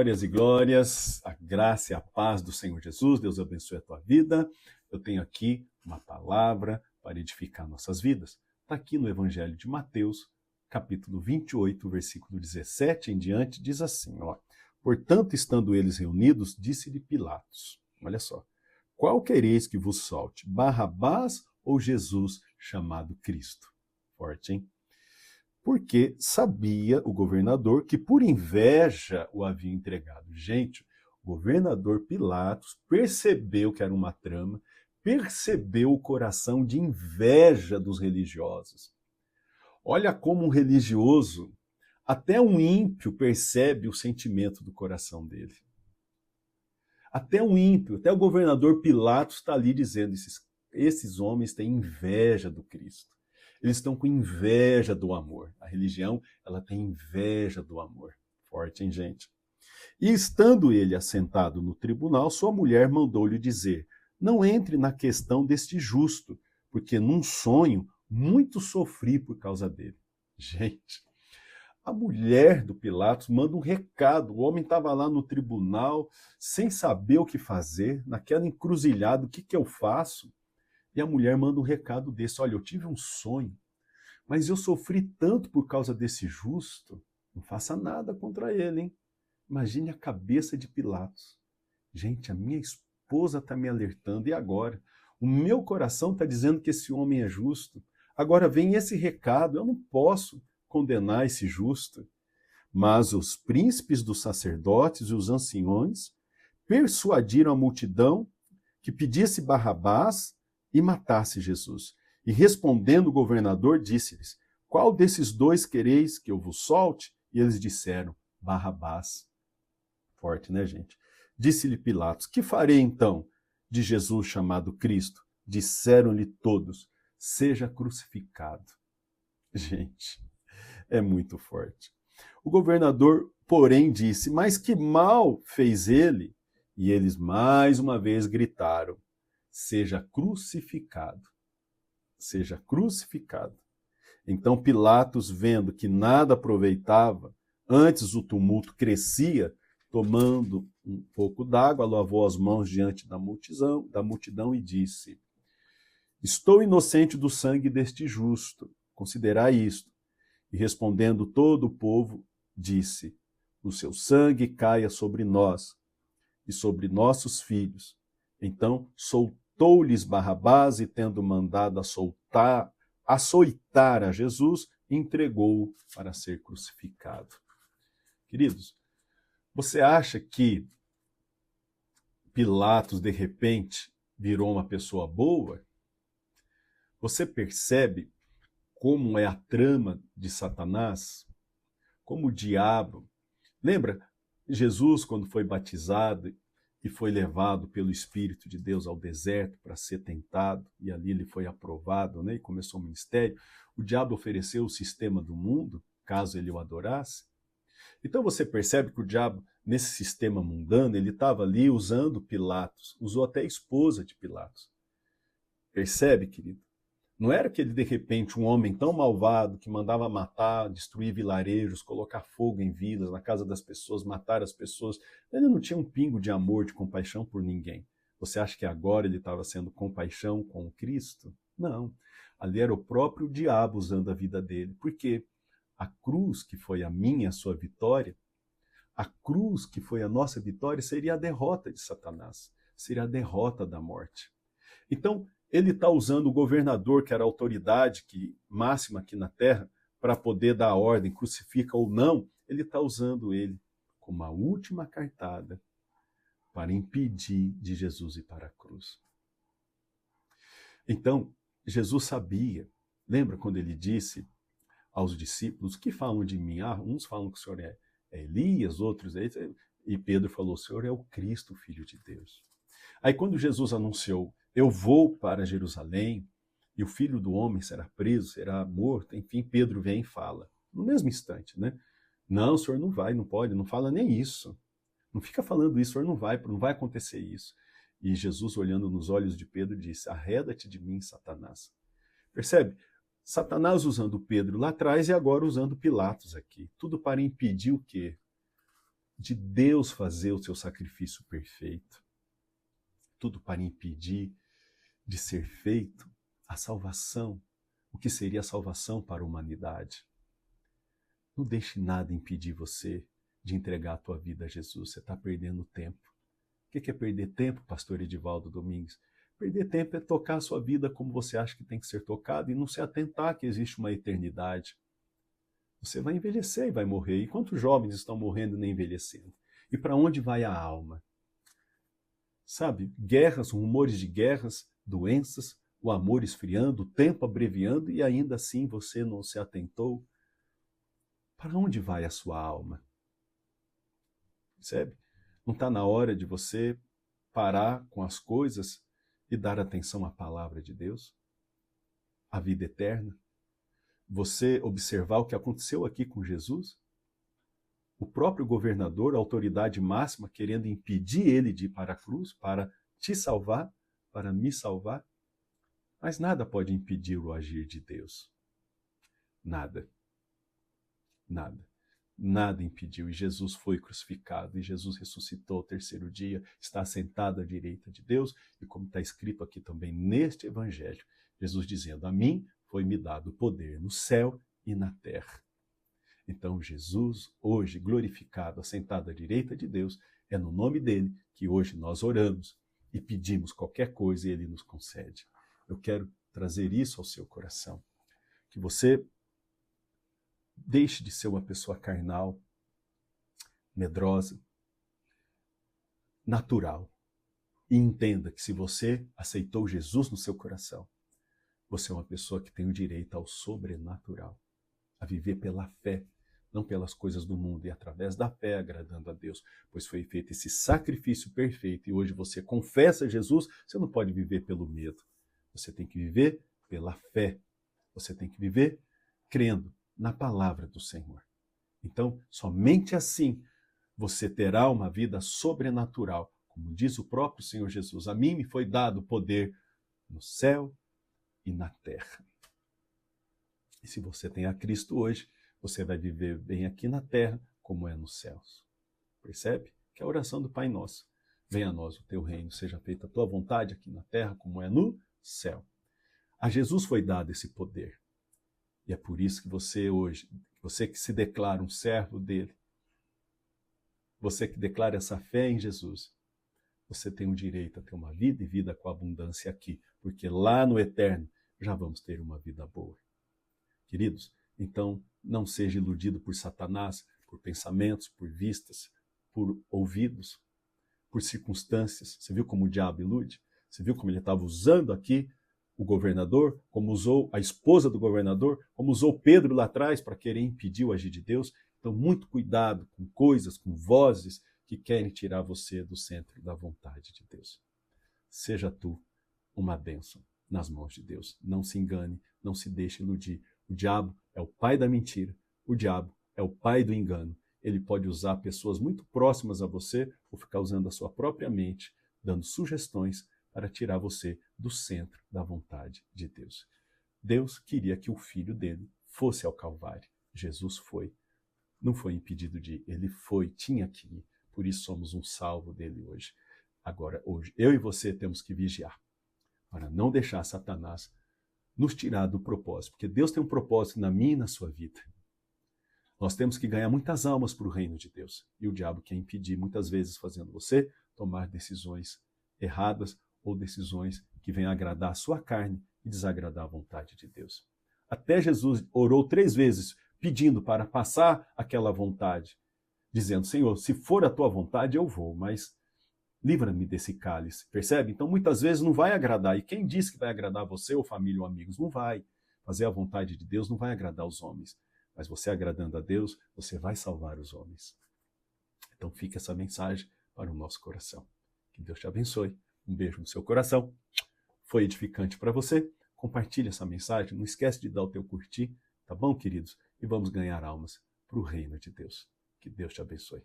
Glórias e glórias, a graça e a paz do Senhor Jesus, Deus abençoe a tua vida. Eu tenho aqui uma palavra para edificar nossas vidas. Está aqui no Evangelho de Mateus, capítulo 28, versículo 17 em diante, diz assim, ó. Portanto, estando eles reunidos, disse-lhe Pilatos, olha só, qual quereis que vos solte, Barrabás ou Jesus chamado Cristo? Forte, hein? Porque sabia o governador que por inveja o havia entregado. Gente, o governador Pilatos percebeu que era uma trama, percebeu o coração de inveja dos religiosos. Olha como um religioso, até um ímpio percebe o sentimento do coração dele. Até um ímpio, até o governador Pilatos está ali dizendo, esses homens têm inveja do Cristo. Eles estão com inveja do amor. A religião, ela tem inveja do amor. Forte, hein, gente? E estando ele assentado no tribunal, sua mulher mandou-lhe dizer, não entre na questão deste justo, porque num sonho muito sofri por causa dele. Gente, a mulher do Pilatos manda um recado. O homem estava lá no tribunal, sem saber o que fazer, naquela encruzilhada, o que eu faço? E a mulher manda um recado desse, olha, eu tive um sonho, mas eu sofri tanto por causa desse justo, não faça nada contra ele, hein? Imagine a cabeça de Pilatos. Gente, a minha esposa está me alertando, e agora? O meu coração está dizendo que esse homem é justo. Agora vem esse recado, eu não posso condenar esse justo. Mas os príncipes dos sacerdotes e os anciões persuadiram a multidão que pedisse Barrabás e matasse Jesus. E respondendo o governador, disse-lhes, qual desses dois quereis que eu vos solte? E eles disseram, Barrabás. Forte, né, gente? Disse-lhe Pilatos, que farei então de Jesus chamado Cristo? Disseram-lhe todos, seja crucificado. Gente, é muito forte. O governador, porém, disse, mas que mal fez ele? E eles mais uma vez gritaram, seja crucificado. Seja crucificado. Então Pilatos, vendo que nada aproveitava, antes o tumulto crescia, tomando um pouco d'água, lavou as mãos diante da multidão e disse, estou inocente do sangue deste justo, considerai isto. E respondendo todo o povo, disse, o seu sangue caia sobre nós e sobre nossos filhos. Então soltou-lhes Barrabás e, tendo mandado açoitar a Jesus, entregou-o para ser crucificado. Queridos, você acha que Pilatos, de repente, virou uma pessoa boa? Você percebe como é a trama de Satanás? Como o diabo... Lembra, Jesus, quando foi batizado e foi levado pelo Espírito de Deus ao deserto para ser tentado, e ali ele foi aprovado, né, e começou o ministério, o diabo ofereceu o sistema do mundo, caso ele o adorasse. Então você percebe que o diabo, nesse sistema mundano, ele estava ali usando Pilatos, usou até a esposa de Pilatos. Percebe, querido? Não era aquele, de repente, um homem tão malvado que mandava matar, destruir vilarejos, colocar fogo em vilas, na casa das pessoas, matar as pessoas. Ele não tinha um pingo de amor, de compaixão por ninguém. Você acha que agora ele estava sendo compaixão com o Cristo? Não. Ali era o próprio diabo usando a vida dele. Porque a cruz, que foi a minha, a sua vitória, a cruz, que foi a nossa vitória, seria a derrota de Satanás. Seria a derrota da morte. Então, ele está usando o governador, que era a autoridade máxima aqui na terra, para poder dar a ordem, crucifica ou não, ele está usando ele como a última cartada para impedir de Jesus ir para a cruz. Então, Jesus sabia, lembra quando ele disse aos discípulos, que falam de mim? Uns falam que o Senhor é Elias, outros é... E Pedro falou, o Senhor é o Cristo, o Filho de Deus. Aí quando Jesus anunciou, eu vou para Jerusalém e o Filho do Homem será preso, será morto, enfim, Pedro vem e fala, no mesmo instante, né? Não, o senhor não vai, não pode, não fala nem isso. Não fica falando isso, o senhor não vai acontecer isso. E Jesus, olhando nos olhos de Pedro, disse, arreda-te de mim, Satanás. Percebe? Satanás usando Pedro lá atrás e agora usando Pilatos aqui. Tudo para impedir o quê? de Deus fazer o seu sacrifício perfeito. Tudo para impedir de ser feito a salvação, o que seria a salvação para a humanidade. Não deixe nada impedir você de entregar a tua vida a Jesus. Você está perdendo tempo. O que é perder tempo, pastor Edivaldo Domingues? Perder tempo é tocar a sua vida como você acha que tem que ser tocado e não se atentar que existe uma eternidade. Você vai envelhecer e vai morrer. E quantos jovens estão morrendo e nem envelhecendo? E para onde vai a alma? Sabe, guerras, rumores de guerras, doenças, o amor esfriando, o tempo abreviando e ainda assim você não se atentou. Para onde vai a sua alma? Percebe? Não está na hora de você parar com as coisas e dar atenção à palavra de Deus? A vida eterna? Você observar o que aconteceu aqui com Jesus? O próprio governador, a autoridade máxima, querendo impedir ele de ir para a cruz, para te salvar, para me salvar. Mas nada pode impedir o agir de Deus. Nada. Nada. Nada impediu. E Jesus foi crucificado, e Jesus ressuscitou ao terceiro dia, está sentado à direita de Deus, e como está escrito aqui também neste evangelho, Jesus dizendo, a mim foi-me dado poder no céu e na terra. Então Jesus, hoje glorificado, assentado à direita de Deus, é no nome dele que hoje nós oramos e pedimos qualquer coisa e ele nos concede. Eu quero trazer isso ao seu coração, que você deixe de ser uma pessoa carnal, medrosa, natural, e entenda que se você aceitou Jesus no seu coração, você é uma pessoa que tem o direito ao sobrenatural, a viver pela fé, não pelas coisas do mundo, e através da fé agradando a Deus, pois foi feito esse sacrifício perfeito, e hoje você confessa Jesus, você não pode viver pelo medo, você tem que viver pela fé, você tem que viver crendo na palavra do Senhor. Então, somente assim você terá uma vida sobrenatural, como diz o próprio Senhor Jesus, a mim me foi dado poder no céu e na terra. E se você tem a Cristo hoje, você vai viver bem aqui na terra, como é nos céus. Percebe? Que é a oração do Pai Nosso. Venha a nós o teu reino, seja feita a tua vontade aqui na terra, como é no céu. A Jesus foi dado esse poder. E é por isso que você hoje, você que se declara um servo dele, você que declara essa fé em Jesus, você tem o direito a ter uma vida e vida com abundância aqui, porque lá no eterno já vamos ter uma vida boa. Queridos, então não seja iludido por Satanás, por pensamentos, por vistas, por ouvidos, por circunstâncias. Você viu como o diabo ilude? Você viu como ele estava usando aqui o governador, como usou a esposa do governador, como usou Pedro lá atrás para querer impedir o agir de Deus? Então, muito cuidado com coisas, com vozes que querem tirar você do centro da vontade de Deus. Seja tu uma bênção nas mãos de Deus. Não se engane, não se deixe iludir. O diabo é o pai da mentira, o diabo é o pai do engano. Ele pode usar pessoas muito próximas a você ou ficar usando a sua própria mente, dando sugestões para tirar você do centro da vontade de Deus. Deus queria que o filho dele fosse ao Calvário. Jesus foi. Não foi impedido de ir, ele foi, tinha que ir. Por isso somos um salvo dele hoje. Agora, hoje, eu e você temos que vigiar para não deixar Satanás nos tirar do propósito, porque Deus tem um propósito na minha e na sua vida. Nós temos que ganhar muitas almas para o reino de Deus. E o diabo quer impedir, muitas vezes fazendo você tomar decisões erradas ou decisões que venham agradar a sua carne e desagradar a vontade de Deus. Até Jesus orou 3 vezes pedindo para passar aquela vontade, dizendo, Senhor, se for a tua vontade eu vou, mas livra-me desse cálice, percebe? Então muitas vezes não vai agradar, e quem diz que vai agradar você ou família ou amigos? Não vai. Fazer a vontade de Deus não vai agradar os homens, mas você agradando a Deus, você vai salvar os homens. Então fica essa mensagem para o nosso coração. Que Deus te abençoe. Um beijo no seu coração. Foi edificante para você? Compartilhe essa mensagem. Não esquece de dar o teu curtir, tá bom, queridos? E vamos ganhar almas para o reino de Deus. Que Deus te abençoe.